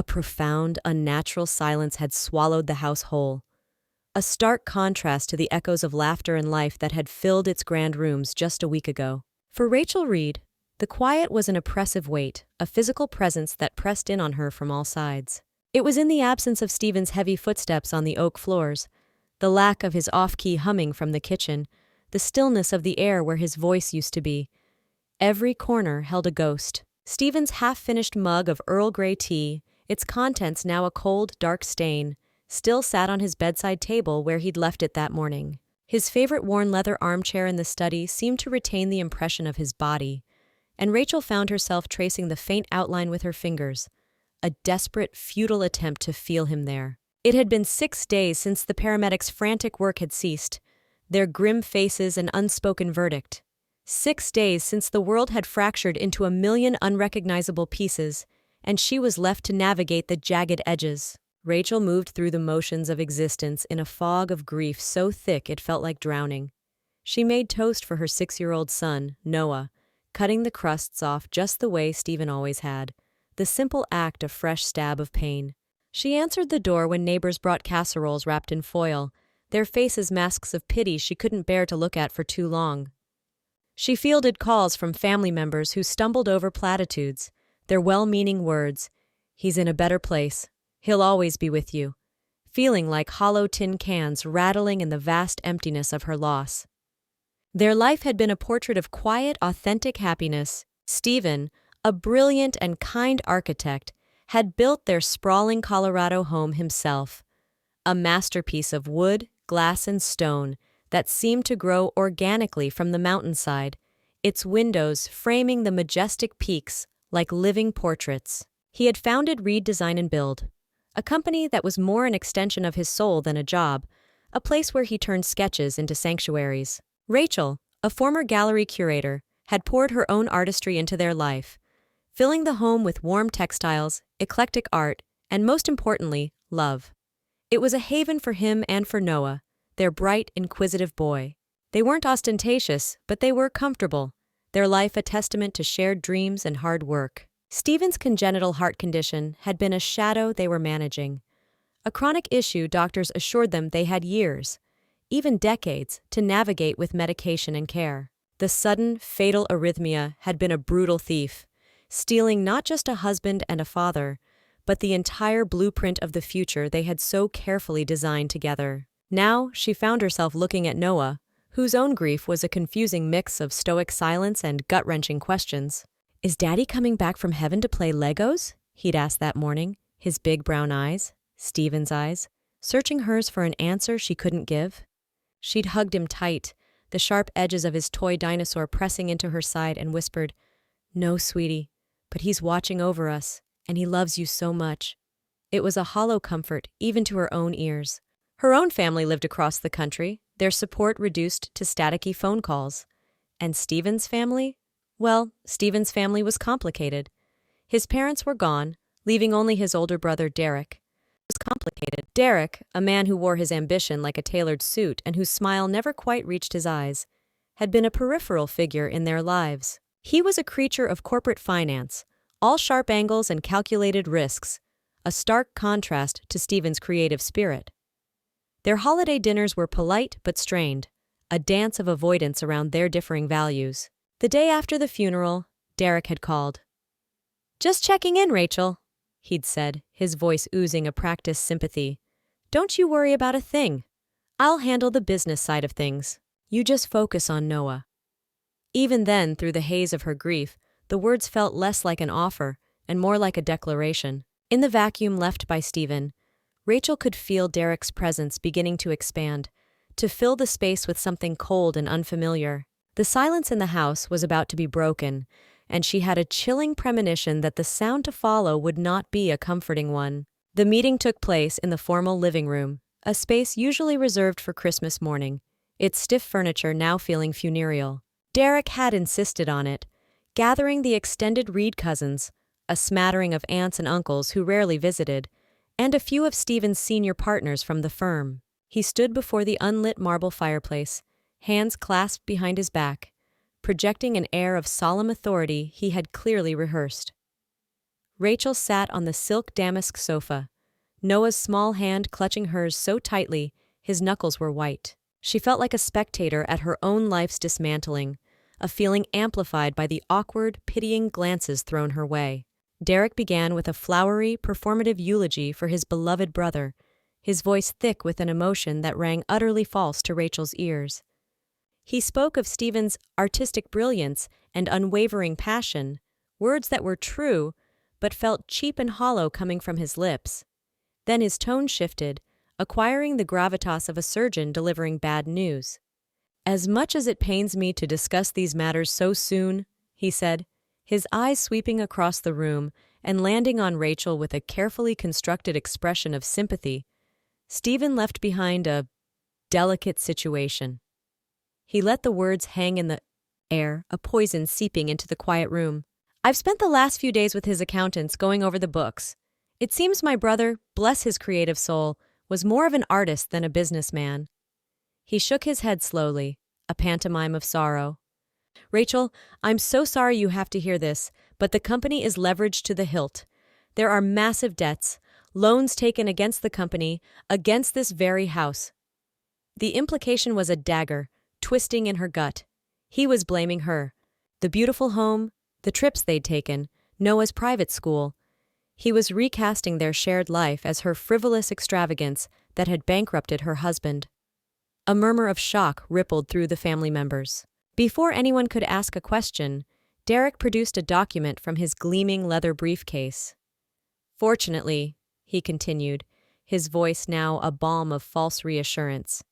A profound, unnatural silence had swallowed the house whole, a stark contrast to the echoes of laughter and life that had filled its grand rooms just a week ago. For Rachel Reed, the quiet was an oppressive weight, a physical presence that pressed in on her from all sides. It was in the absence of Stephen's heavy footsteps on the oak floors, the lack of his off-key humming from the kitchen, the stillness of the air where his voice used to be. Every corner held a ghost. Stephen's half-finished mug of Earl Grey tea, its contents now a cold, dark stain, still sat on his bedside table where he'd left it that morning. His favorite worn leather armchair in the study seemed to retain the impression of his body, and Rachel found herself tracing the faint outline with her fingers, a desperate, futile attempt to feel him there. It had been 6 days since the paramedics' frantic work had ceased, their grim faces an unspoken verdict. 6 days since the world had fractured into a million unrecognizable pieces, and she was left to navigate the jagged edges. Rachel moved through the motions of existence in a fog of grief so thick it felt like drowning. She made toast for her 6-year-old son, Noah, cutting the crusts off just the way Stephen always had, the simple act of fresh stab of pain. She answered the door when neighbors brought casseroles wrapped in foil, their faces masks of pity she couldn't bear to look at for too long. She fielded calls from family members who stumbled over platitudes, their well-meaning words, "He's in a better place. He'll always be with you," feeling like hollow tin cans rattling in the vast emptiness of her loss. Their life had been a portrait of quiet, authentic happiness. Stephen, a brilliant and kind architect, had built their sprawling Colorado home himself, a masterpiece of wood, glass, and stone that seemed to grow organically from the mountainside, its windows framing the majestic peaks like living portraits. He had founded Reed Design and Build, a company that was more an extension of his soul than a job, a place where he turned sketches into sanctuaries. Rachel, a former gallery curator, had poured her own artistry into their life, filling the home with warm textiles, eclectic art, and most importantly, love. It was a haven for him and for Noah, their bright, inquisitive boy. They weren't ostentatious, but they were comfortable, their life a testament to shared dreams and hard work. Stephen's congenital heart condition had been a shadow they were managing, a chronic issue doctors assured them they had years, even decades, to navigate with medication and care. The sudden, fatal arrhythmia had been a brutal thief, stealing not just a husband and a father, but the entire blueprint of the future they had so carefully designed together. Now she found herself looking at Noah, whose own grief was a confusing mix of stoic silence and gut-wrenching questions. "Is Daddy coming back from heaven to play Legos?" he'd asked that morning, his big brown eyes, Stephen's eyes, searching hers for an answer she couldn't give. She'd hugged him tight, the sharp edges of his toy dinosaur pressing into her side, and whispered, "No, sweetie, but he's watching over us, and he loves you so much." It was a hollow comfort, even to her own ears. Her own family lived across the country, their support reduced to staticky phone calls. And Stephen's family? Well, Stephen's family was complicated. His parents were gone, leaving only his older brother Derek. It was complicated. Derek, a man who wore his ambition like a tailored suit and whose smile never quite reached his eyes, had been a peripheral figure in their lives. He was a creature of corporate finance, all sharp angles and calculated risks, a stark contrast to Stephen's creative spirit. Their holiday dinners were polite but strained, a dance of avoidance around their differing values. The day after the funeral, Derek had called. "Just checking in, Rachel," he'd said, his voice oozing a practiced sympathy. "Don't you worry about a thing. I'll handle the business side of things. You just focus on Noah." Even then, through the haze of her grief, the words felt less like an offer and more like a declaration. In the vacuum left by Stephen, Rachel could feel Derek's presence beginning to expand, to fill the space with something cold and unfamiliar. The silence in the house was about to be broken, and she had a chilling premonition that the sound to follow would not be a comforting one. The meeting took place in the formal living room, a space usually reserved for Christmas morning, its stiff furniture now feeling funereal. Derek had insisted on it, gathering the extended Reed cousins, a smattering of aunts and uncles who rarely visited, and a few of Stephen's senior partners from the firm. He stood before the unlit marble fireplace, hands clasped behind his back, projecting an air of solemn authority he had clearly rehearsed. Rachel sat on the silk damask sofa, Noah's small hand clutching hers so tightly his knuckles were white. She felt like a spectator at her own life's dismantling, a feeling amplified by the awkward, pitying glances thrown her way. Derek began with a flowery, performative eulogy for his beloved brother, his voice thick with an emotion that rang utterly false to Rachel's ears. He spoke of Stephen's artistic brilliance and unwavering passion, words that were true, but felt cheap and hollow coming from his lips. Then his tone shifted, acquiring the gravitas of a surgeon delivering bad news. "As much as it pains me to discuss these matters so soon," he said, his eyes sweeping across the room and landing on Rachel with a carefully constructed expression of sympathy, Stephen left behind a delicate situation. He let the words hang in the air, a poison seeping into the quiet room. "I've spent the last few days with his accountants going over the books. It seems my brother, bless his creative soul, was more of an artist than a businessman." He shook his head slowly, a pantomime of sorrow. "Rachel, I'm so sorry you have to hear this, but the company is leveraged to the hilt. There are massive debts, loans taken against the company, against this very house." The implication was a dagger, twisting in her gut. He was blaming her. The beautiful home, the trips they'd taken, Noah's private school. He was recasting their shared life as her frivolous extravagance that had bankrupted her husband. A murmur of shock rippled through the family members. Before anyone could ask a question, Derek produced a document from his gleaming leather briefcase. "Fortunately," he continued, his voice now a balm of false reassurance,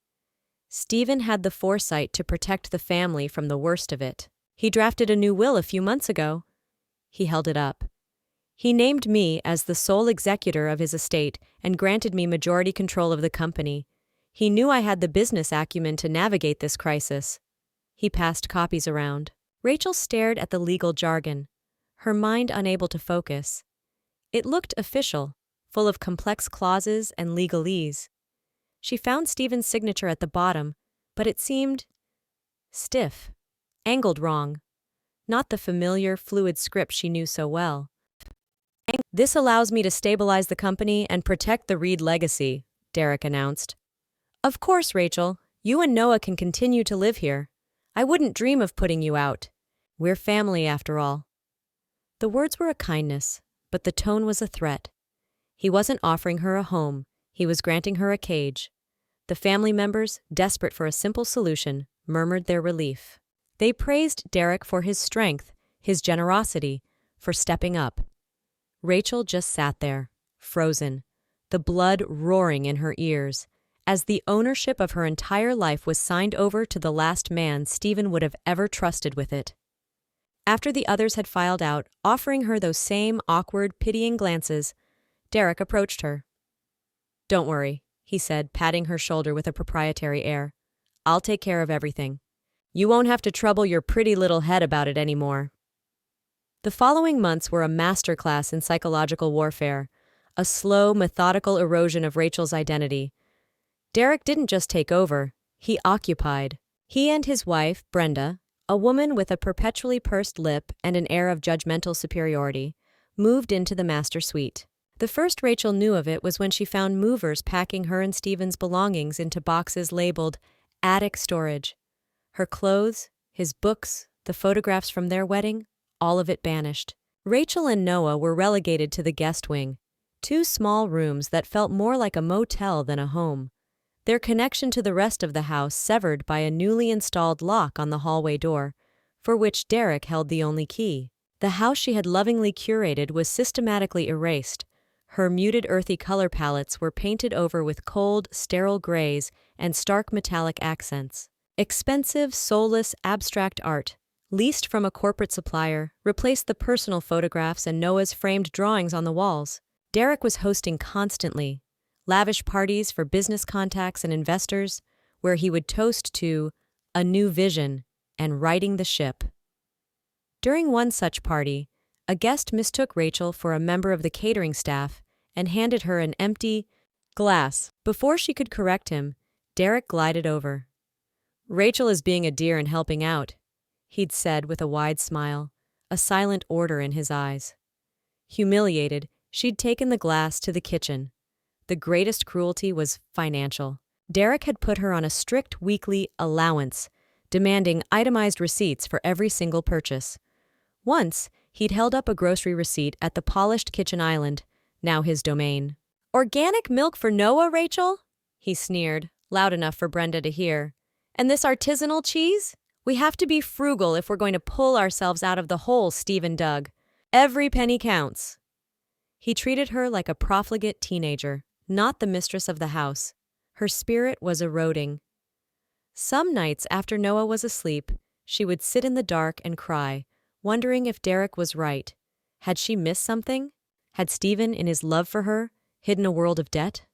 "Stephen had the foresight to protect the family from the worst of it. He drafted a new will a few months ago." He held it up. "He named me as the sole executor of his estate and granted me majority control of the company. He knew I had the business acumen to navigate this crisis." He passed copies around. Rachel stared at the legal jargon, her mind unable to focus. It looked official, full of complex clauses and legalese. She found Stephen's signature at the bottom, but it seemed stiff, angled wrong, not the familiar, fluid script she knew so well. "This allows me to stabilize the company and protect the Reed legacy," Derek announced. "Of course, Rachel, you and Noah can continue to live here. I wouldn't dream of putting you out. We're family after all." The words were a kindness, but the tone was a threat. He wasn't offering her a home, he was granting her a cage. The family members, desperate for a simple solution, murmured their relief. They praised Derek for his strength, his generosity, for stepping up. Rachel just sat there, frozen, the blood roaring in her ears, as the ownership of her entire life was signed over to the last man Stephen would have ever trusted with it. After the others had filed out, offering her those same awkward, pitying glances, Derek approached her. "Don't worry," he said, patting her shoulder with a proprietary air. "I'll take care of everything. You won't have to trouble your pretty little head about it anymore." The following months were a masterclass in psychological warfare, a slow, methodical erosion of Rachel's identity. Derek didn't just take over, he occupied. He and his wife, Brenda, a woman with a perpetually pursed lip and an air of judgmental superiority, moved into the master suite. The first Rachel knew of it was when she found movers packing her and Stephen's belongings into boxes labeled attic storage. Her clothes, his books, the photographs from their wedding, all of it banished. Rachel and Noah were relegated to the guest wing, two small rooms that felt more like a motel than a home. Their connection to the rest of the house severed by a newly installed lock on the hallway door, for which Derek held the only key. The house she had lovingly curated was systematically erased. Her muted earthy color palettes were painted over with cold, sterile grays and stark metallic accents. Expensive, soulless, abstract art, leased from a corporate supplier, replaced the personal photographs and Noah's framed drawings on the walls. Derek was hosting constantly, lavish parties for business contacts and investors, where he would toast to a new vision and righting the ship. During one such party, a guest mistook Rachel for a member of the catering staff and handed her an empty glass. Before she could correct him, Derek glided over. "Rachel is being a dear and helping out," he'd said with a wide smile, a silent order in his eyes. Humiliated, she'd taken the glass to the kitchen. The greatest cruelty was financial. Derek had put her on a strict weekly allowance, demanding itemized receipts for every single purchase. Once, he'd held up a grocery receipt at the polished kitchen island, now his domain. "Organic milk for Noah, Rachel?" he sneered, loud enough for Brenda to hear. "And this artisanal cheese? We have to be frugal if we're going to pull ourselves out of the hole Stephen dug. Every penny counts." He treated her like a profligate teenager, not the mistress of the house. Her spirit was eroding. Some nights after Noah was asleep, she would sit in the dark and cry, wondering if Derek was right. Had she missed something? Had Stephen, in his love for her, hidden a world of debt?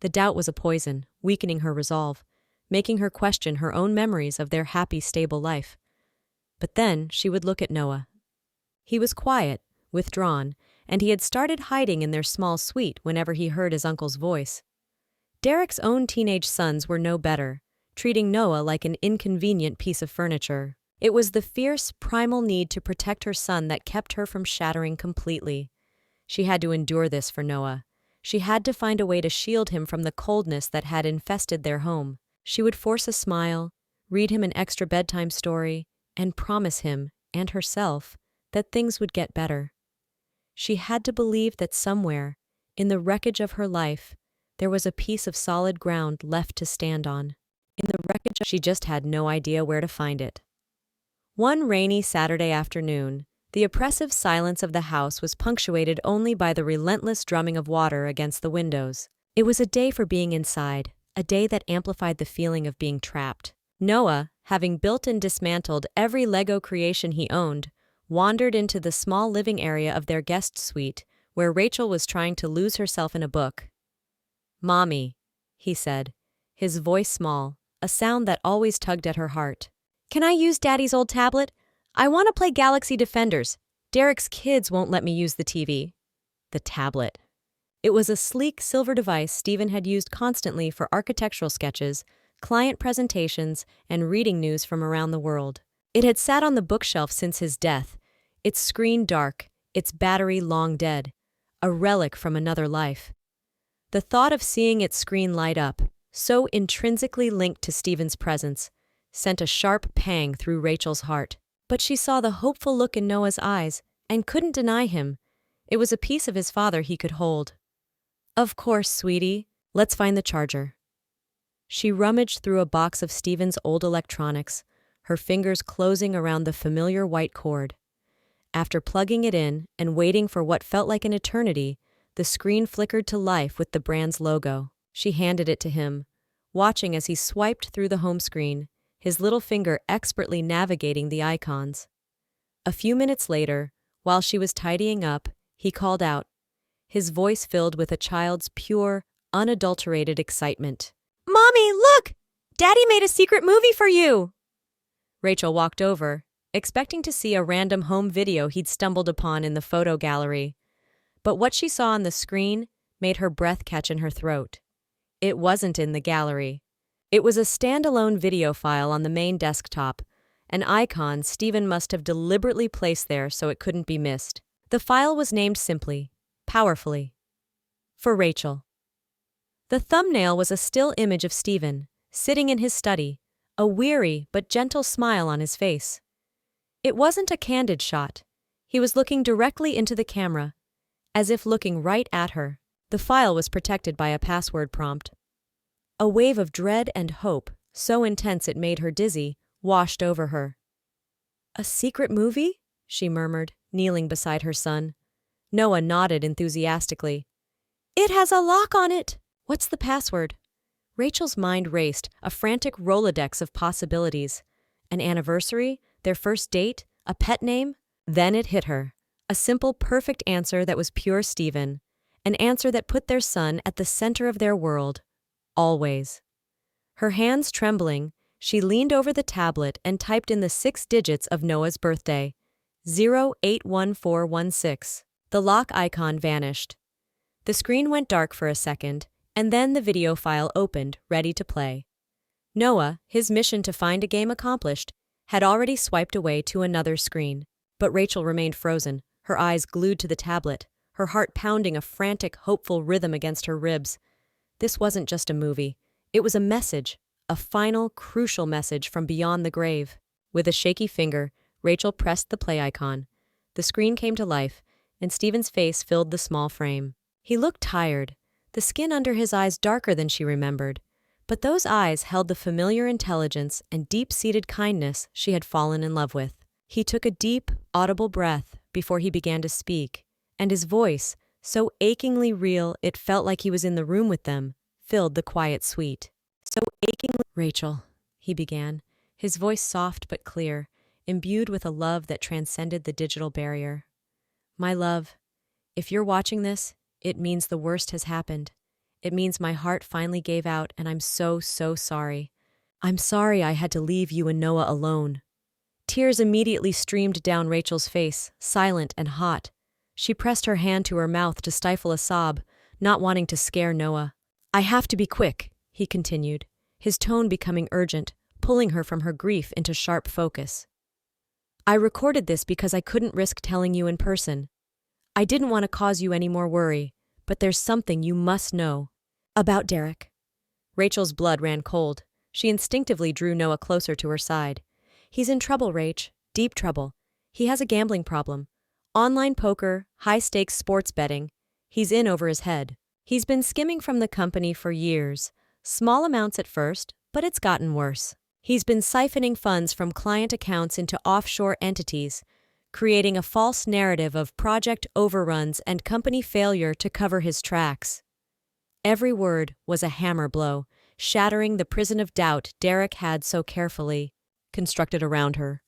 The doubt was a poison, weakening her resolve, making her question her own memories of their happy, stable life. But then she would look at Noah. He was quiet, withdrawn, and he had started hiding in their small suite whenever he heard his uncle's voice. Derek's own teenage sons were no better, treating Noah like an inconvenient piece of furniture. It was the fierce, primal need to protect her son that kept her from shattering completely. She had to endure this for Noah. She had to find a way to shield him from the coldness that had infested their home. She would force a smile, read him an extra bedtime story, and promise him, and herself, that things would get better. She had to believe that somewhere, in the wreckage of her life, there was a piece of solid ground left to stand on. She just had no idea where to find it. One rainy Saturday afternoon, the oppressive silence of the house was punctuated only by the relentless drumming of water against the windows. It was a day for being inside, a day that amplified the feeling of being trapped. Noah, having built and dismantled every Lego creation he owned, wandered into the small living area of their guest suite, where Rachel was trying to lose herself in a book. "Mommy," he said, his voice small, a sound that always tugged at her heart. "Can I use Daddy's old tablet? I want to play Galaxy Defenders. Derek's kids won't let me use the TV." The tablet. It was a sleek silver device Stephen had used constantly for architectural sketches, client presentations, and reading news from around the world. It had sat on the bookshelf since his death, its screen dark, its battery long dead, a relic from another life. The thought of seeing its screen light up, so intrinsically linked to Stephen's presence, sent a sharp pang through Rachel's heart. But she saw the hopeful look in Noah's eyes and couldn't deny him. It was a piece of his father he could hold. "Of course, sweetie. Let's find the charger." She rummaged through a box of Stephen's old electronics, her fingers closing around the familiar white cord. After plugging it in and waiting for what felt like an eternity, the screen flickered to life with the brand's logo. She handed it to him, watching as he swiped through the home screen, his little finger expertly navigating the icons. A few minutes later, while she was tidying up, he called out, his voice filled with a child's pure, unadulterated excitement. "Mommy, look! Daddy made a secret movie for you!" Rachel walked over, expecting to see a random home video he'd stumbled upon in the photo gallery. But what she saw on the screen made her breath catch in her throat. It wasn't in the gallery. It was a standalone video file on the main desktop, an icon Stephen must have deliberately placed there so it couldn't be missed. The file was named simply, powerfully, "For Rachel." The thumbnail was a still image of Stephen, sitting in his study, a weary but gentle smile on his face. It wasn't a candid shot. He was looking directly into the camera, as if looking right at her. The file was protected by a password prompt. A wave of dread and hope, so intense it made her dizzy, washed over her. "A secret movie?" she murmured, kneeling beside her son. Noah nodded enthusiastically. "It has a lock on it!" "What's the password?" Rachel's mind raced, a frantic Rolodex of possibilities. An anniversary? Their first date? A pet name? Then it hit her. A simple, perfect answer that was pure Stephen. An answer that put their son at the center of their world. Always. Her hands trembling, she leaned over the tablet and typed in the 6 digits of Noah's birthday. 081416. The lock icon vanished. The screen went dark for a second, and then the video file opened, ready to play. Noah, his mission to find a game accomplished, had already swiped away to another screen. But Rachel remained frozen, her eyes glued to the tablet, her heart pounding a frantic, hopeful rhythm against her ribs. This wasn't just a movie. It was a message, a final, crucial message from beyond the grave. With a shaky finger, Rachel pressed the play icon. The screen came to life, and Stephen's face filled the small frame. He looked tired, the skin under his eyes darker than she remembered. But those eyes held the familiar intelligence and deep-seated kindness she had fallen in love with. He took a deep, audible breath before he began to speak, and his voice, so achingly real it felt like he was in the room with them, filled the quiet suite. So achingly, Rachel, he began, his voice soft but clear, imbued with a love that transcended the digital barrier. My love, if you're watching this, it means the worst has happened. It means my heart finally gave out, and I'm so sorry. I'm sorry I had to leave you and Noah alone. Tears immediately streamed down Rachel's face, silent and hot. She pressed her hand to her mouth to stifle a sob, not wanting to scare Noah. I have to be quick, he continued, his tone becoming urgent, pulling her from her grief into sharp focus. I recorded this because I couldn't risk telling you in person. I didn't want to cause you any more worry, but there's something you must know. About Derek. Rachel's blood ran cold. She instinctively drew Noah closer to her side. He's in trouble, Rach. Deep trouble. He has a gambling problem. Online poker, high-stakes sports betting. He's in over his head. He's been skimming from the company for years. Small amounts at first, but it's gotten worse. He's been siphoning funds from client accounts into offshore entities, creating a false narrative of project overruns and company failure to cover his tracks. Every word was a hammer blow, shattering the prison of doubt Derek had so carefully constructed around her.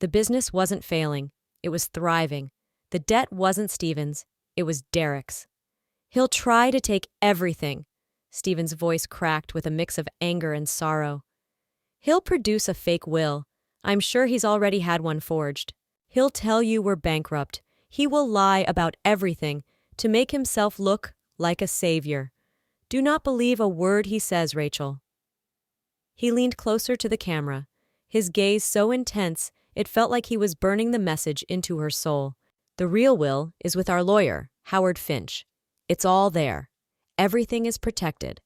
The business wasn't failing, it was thriving. The debt wasn't Stephen's, it was Derek's. He'll try to take everything. Stephen's voice cracked with a mix of anger and sorrow. He'll produce a fake will. I'm sure he's already had one forged. He'll tell you we're bankrupt. He will lie about everything to make himself look like a savior. Do not believe a word he says, Rachel. He leaned closer to the camera, his gaze so intense it felt like he was burning the message into her soul. The real will is with our lawyer, Howard Finch. It's all there. Everything is protected.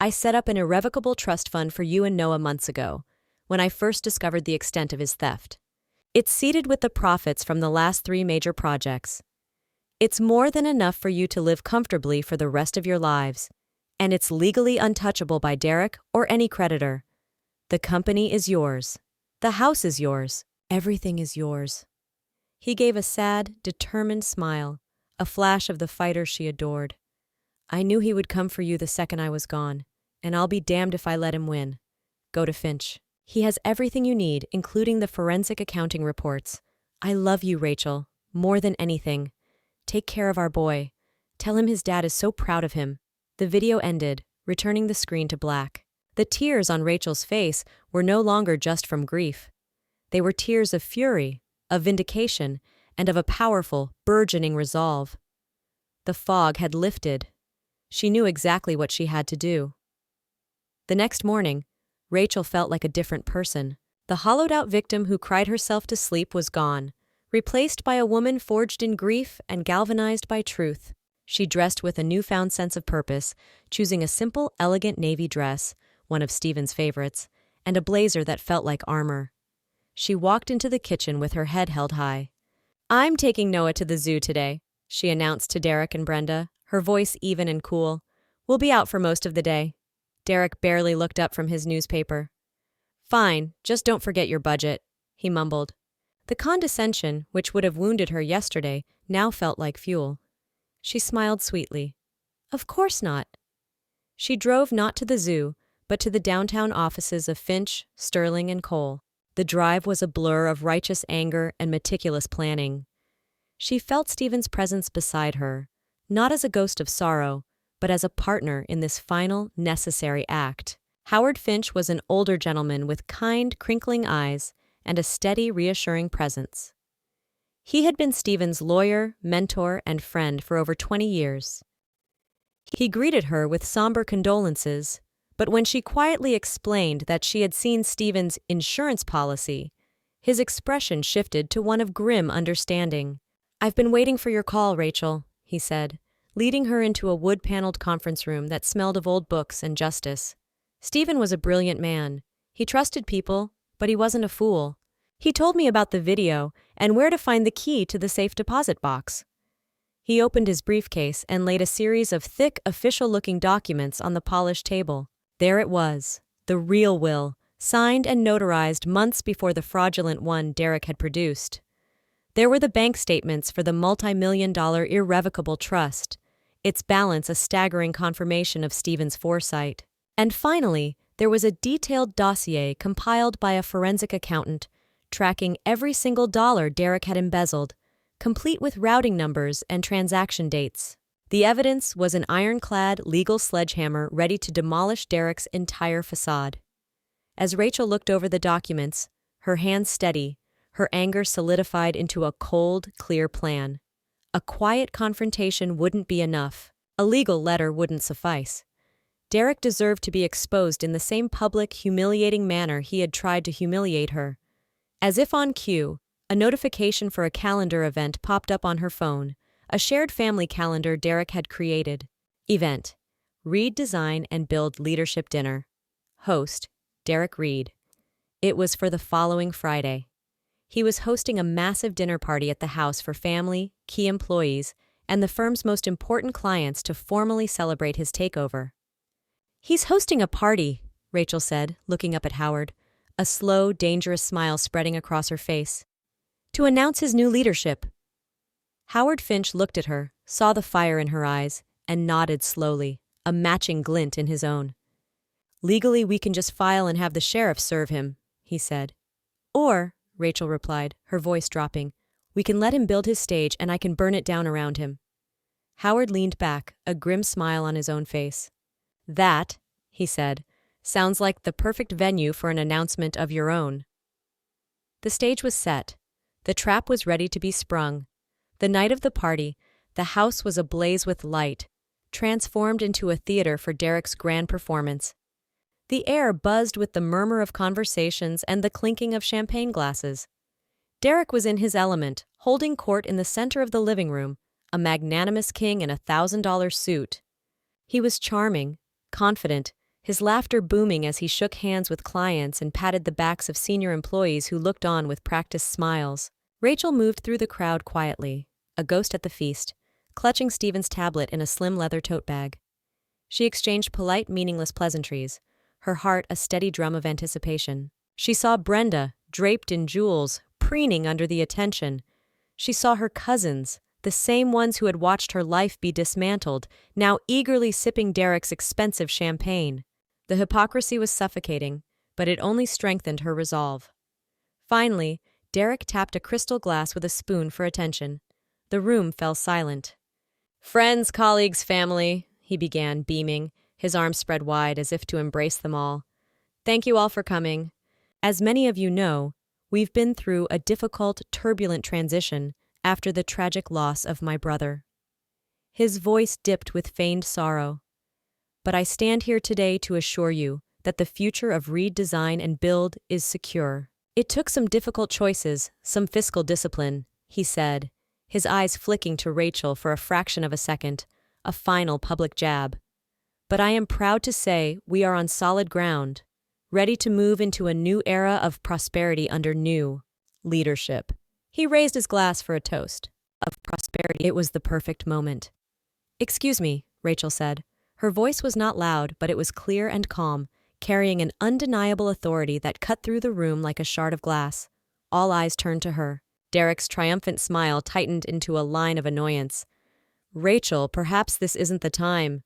I set up an irrevocable trust fund for you and Noah months ago, when I first discovered the extent of his theft. It's seeded with the profits from the last 3 major projects. It's more than enough for you to live comfortably for the rest of your lives, and it's legally untouchable by Derek or any creditor. The company is yours. The house is yours. Everything is yours. He gave a sad, determined smile, a flash of the fighter she adored. I knew he would come for you the second I was gone, and I'll be damned if I let him win. Go to Finch. He has everything you need, including the forensic accounting reports. I love you, Rachel, more than anything. Take care of our boy. Tell him his dad is so proud of him. The video ended, returning the screen to black. The tears on Rachel's face were no longer just from grief. They were tears of fury, of vindication, and of a powerful, burgeoning resolve. The fog had lifted. She knew exactly what she had to do. The next morning, Rachel felt like a different person. The hollowed-out victim who cried herself to sleep was gone, replaced by a woman forged in grief and galvanized by truth. She dressed with a newfound sense of purpose, choosing a simple, elegant navy dress, one of Stephen's favorites, and a blazer that felt like armor. She walked into the kitchen with her head held high. I'm taking Noah to the zoo today, she announced to Derek and Brenda, her voice even and cool. We'll be out for most of the day. Derek barely looked up from his newspaper. Fine, just don't forget your budget, he mumbled. The condescension, which would have wounded her yesterday, now felt like fuel. She smiled sweetly. Of course not. She drove not to the zoo, but to the downtown offices of Finch, Sterling, and Cole. The drive was a blur of righteous anger and meticulous planning. She felt Stephen's presence beside her, not as a ghost of sorrow, but as a partner in this final, necessary act. Howard Finch was an older gentleman with kind, crinkling eyes and a steady, reassuring presence. He had been Stephen's lawyer, mentor, and friend for over 20 years. He greeted her with somber condolences, but when she quietly explained that she had seen Stephen's insurance policy, his expression shifted to one of grim understanding. "I've been waiting for your call, Rachel," he said, leading her into a wood-paneled conference room that smelled of old books and justice. Stephen was a brilliant man. He trusted people, but he wasn't a fool. He told me about the video and where to find the key to the safe deposit box. He opened his briefcase and laid a series of thick, official-looking documents on the polished table. There it was, the real will, signed and notarized months before the fraudulent one Derek had produced. There were the bank statements for the multi-million-dollar irrevocable trust, its balance a staggering confirmation of Stephen's foresight. And finally, there was a detailed dossier compiled by a forensic accountant, tracking every single dollar Derek had embezzled, complete with routing numbers and transaction dates. The evidence was an ironclad legal sledgehammer ready to demolish Derek's entire facade. As Rachel looked over the documents, her hands steady, her anger solidified into a cold, clear plan. A quiet confrontation wouldn't be enough. A legal letter wouldn't suffice. Derek deserved to be exposed in the same public, humiliating manner he had tried to humiliate her. As if on cue, a notification for a calendar event popped up on her phone, a shared family calendar Derek had created. Event: Reed Design and Build Leadership Dinner. Host: Derek Reed. It was for the following Friday. He was hosting a massive dinner party at the house for family, key employees, and the firm's most important clients to formally celebrate his takeover. "He's hosting a party," Rachel said, looking up at Howard, a slow, dangerous smile spreading across her face. "To announce his new leadership." Howard Finch looked at her, saw the fire in her eyes, and nodded slowly, a matching glint in his own. "Legally, we can just file and have the sheriff serve him," he said. "Or," Rachel replied, her voice dropping, "we can let him build his stage and I can burn it down around him." Howard leaned back, a grim smile on his own face. "That," he said, "sounds like the perfect venue for an announcement of your own." The stage was set. The trap was ready to be sprung. The night of the party, the house was ablaze with light, transformed into a theater for Derek's grand performance. The air buzzed with the murmur of conversations and the clinking of champagne glasses. Derek was in his element, holding court in the center of the living room, a magnanimous king in a $1,000 suit. He was charming, confident, his laughter booming as he shook hands with clients and patted the backs of senior employees who looked on with practiced smiles. Rachel moved through the crowd quietly, a ghost at the feast, clutching Stephen's tablet in a slim leather tote bag. She exchanged polite, meaningless pleasantries, her heart a steady drum of anticipation. She saw Brenda, draped in jewels, preening under the attention. She saw her cousins, the same ones who had watched her life be dismantled, now eagerly sipping Derek's expensive champagne. The hypocrisy was suffocating, but it only strengthened her resolve. Finally, Derek tapped a crystal glass with a spoon for attention. The room fell silent. "Friends, colleagues, family," he began, beaming, his arms spread wide as if to embrace them all. "Thank you all for coming. As many of you know, we've been through a difficult, turbulent transition after the tragic loss of my brother." His voice dipped with feigned sorrow. "But I stand here today to assure you that the future of Reed Design and Build is secure. It took some difficult choices, some fiscal discipline," he said, his eyes flicking to Rachel for a fraction of a second, a final public jab. "But I am proud to say we are on solid ground, ready to move into a new era of prosperity under new leadership." He raised his glass for a toast. Of prosperity. It was the perfect moment. "Excuse me," Rachel said. Her voice was not loud, but it was clear and calm, carrying an undeniable authority that cut through the room like a shard of glass. All eyes turned to her. Derek's triumphant smile tightened into a line of annoyance. "Rachel, perhaps this isn't the time."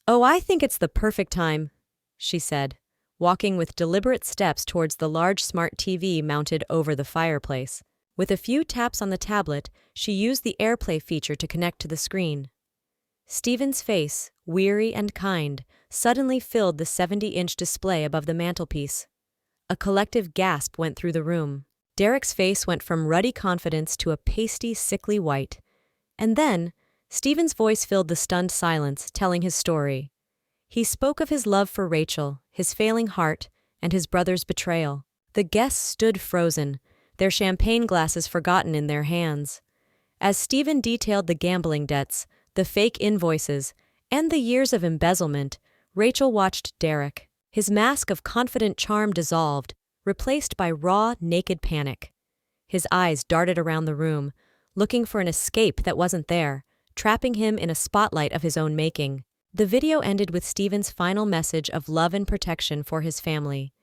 "Oh, I think it's the perfect time," she said, walking with deliberate steps towards the large smart TV mounted over the fireplace. With a few taps on the tablet, she used the AirPlay feature to connect to the screen. Stephen's face, weary and kind, suddenly filled the 70-inch display above the mantelpiece. A collective gasp went through the room. Derek's face went from ruddy confidence to a pasty, sickly white. And then, Stephen's voice filled the stunned silence, telling his story. He spoke of his love for Rachel, his failing heart, and his brother's betrayal. The guests stood frozen, their champagne glasses forgotten in their hands. As Stephen detailed the gambling debts, the fake invoices, and the years of embezzlement, Rachel watched Derek. His mask of confident charm dissolved, replaced by raw, naked panic. His eyes darted around the room, looking for an escape that wasn't there, trapping him in a spotlight of his own making. The video ended with Stephen's final message of love and protection for his family.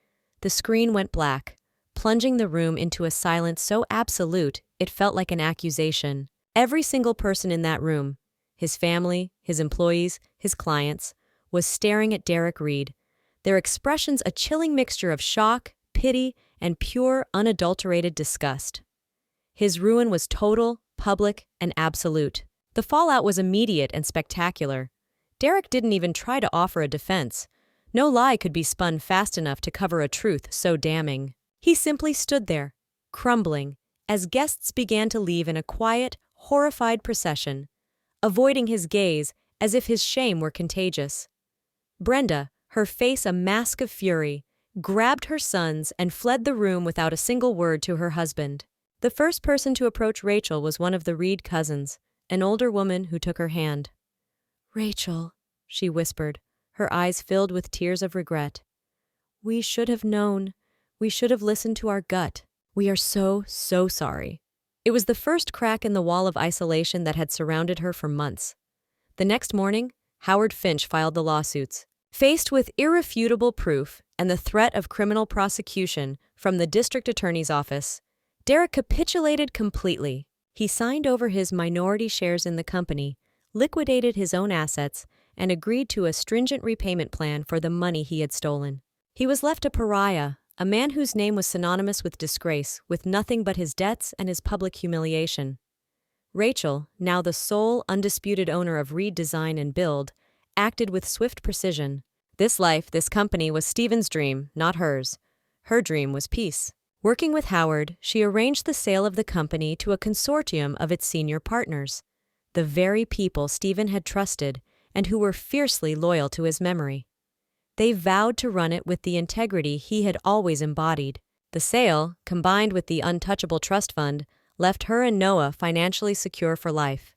The screen went black, plunging the room into a silence so absolute it felt like an accusation. Every single person in that room, his family, his employees, his clients, was staring at Derek Reed, their expressions a chilling mixture of shock, pity, and pure, unadulterated disgust. His ruin was total, public, and absolute. The fallout was immediate and spectacular. Derek didn't even try to offer a defense. No lie could be spun fast enough to cover a truth so damning. He simply stood there, crumbling, as guests began to leave in a quiet, horrified procession, avoiding his gaze as if his shame were contagious. Brenda, her face a mask of fury, grabbed her sons and fled the room without a single word to her husband. The first person to approach Rachel was one of the Reed cousins, an older woman who took her hand. "Rachel," she whispered, her eyes filled with tears of regret. "We should have known. We should have listened to our gut. We are so sorry." It was the first crack in the wall of isolation that had surrounded her for months. The next morning, Howard Finch filed the lawsuits. Faced with irrefutable proof and the threat of criminal prosecution from the district attorney's office, Derek capitulated completely. He signed over his minority shares in the company, liquidated his own assets, and agreed to a stringent repayment plan for the money he had stolen. He was left a pariah, a man whose name was synonymous with disgrace, with nothing but his debts and his public humiliation. Rachel, now the sole, undisputed owner of Reed Design and Build, acted with swift precision. This life, this company was Stephen's dream, not hers. Her dream was peace. Working with Howard, she arranged the sale of the company to a consortium of its senior partners, the very people Stephen had trusted and who were fiercely loyal to his memory. They vowed to run it with the integrity he had always embodied. The sale, combined with the untouchable trust fund, left her and Noah financially secure for life.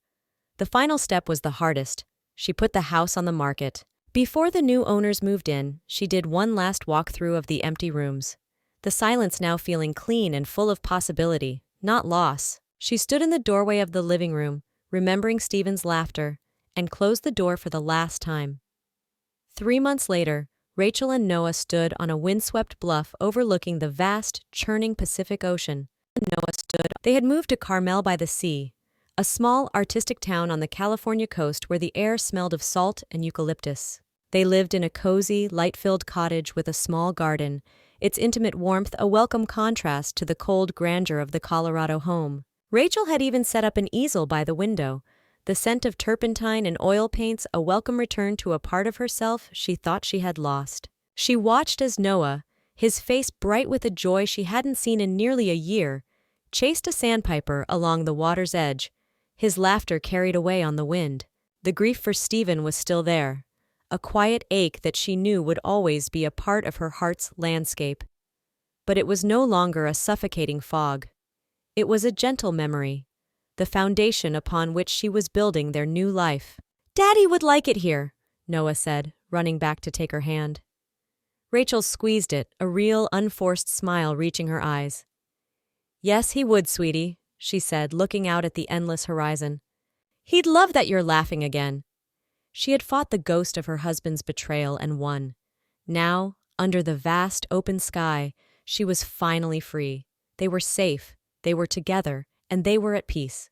The final step was the hardest. She put the house on the market. Before the new owners moved in, she did one last walkthrough of the empty rooms. The silence now feeling clean and full of possibility, not loss. She stood in the doorway of the living room, remembering Stephen's laughter, and closed the door for the last time. 3 months later, Rachel and Noah stood on a windswept bluff overlooking the vast, churning Pacific Ocean. They had moved to Carmel by the Sea, a small, artistic town on the California coast where the air smelled of salt and eucalyptus. They lived in a cozy, light-filled cottage with a small garden, its intimate warmth a welcome contrast to the cold grandeur of the Colorado home. Rachel had even set up an easel by the window, the scent of turpentine and oil paints a welcome return to a part of herself she thought she had lost. She watched as Noah, his face bright with a joy she hadn't seen in nearly a year, chased a sandpiper along the water's edge, his laughter carried away on the wind. The grief for Stephen was still there, a quiet ache that she knew would always be a part of her heart's landscape. But it was no longer a suffocating fog. It was a gentle memory, the foundation upon which she was building their new life. "Daddy would like it here," Noah said, running back to take her hand. Rachel squeezed it, a real, unforced smile reaching her eyes. "Yes, he would, sweetie," she said, looking out at the endless horizon. "He'd love that you're laughing again." She had fought the ghost of her husband's betrayal and won. Now, under the vast, open sky, she was finally free. They were safe, they were together, and they were at peace.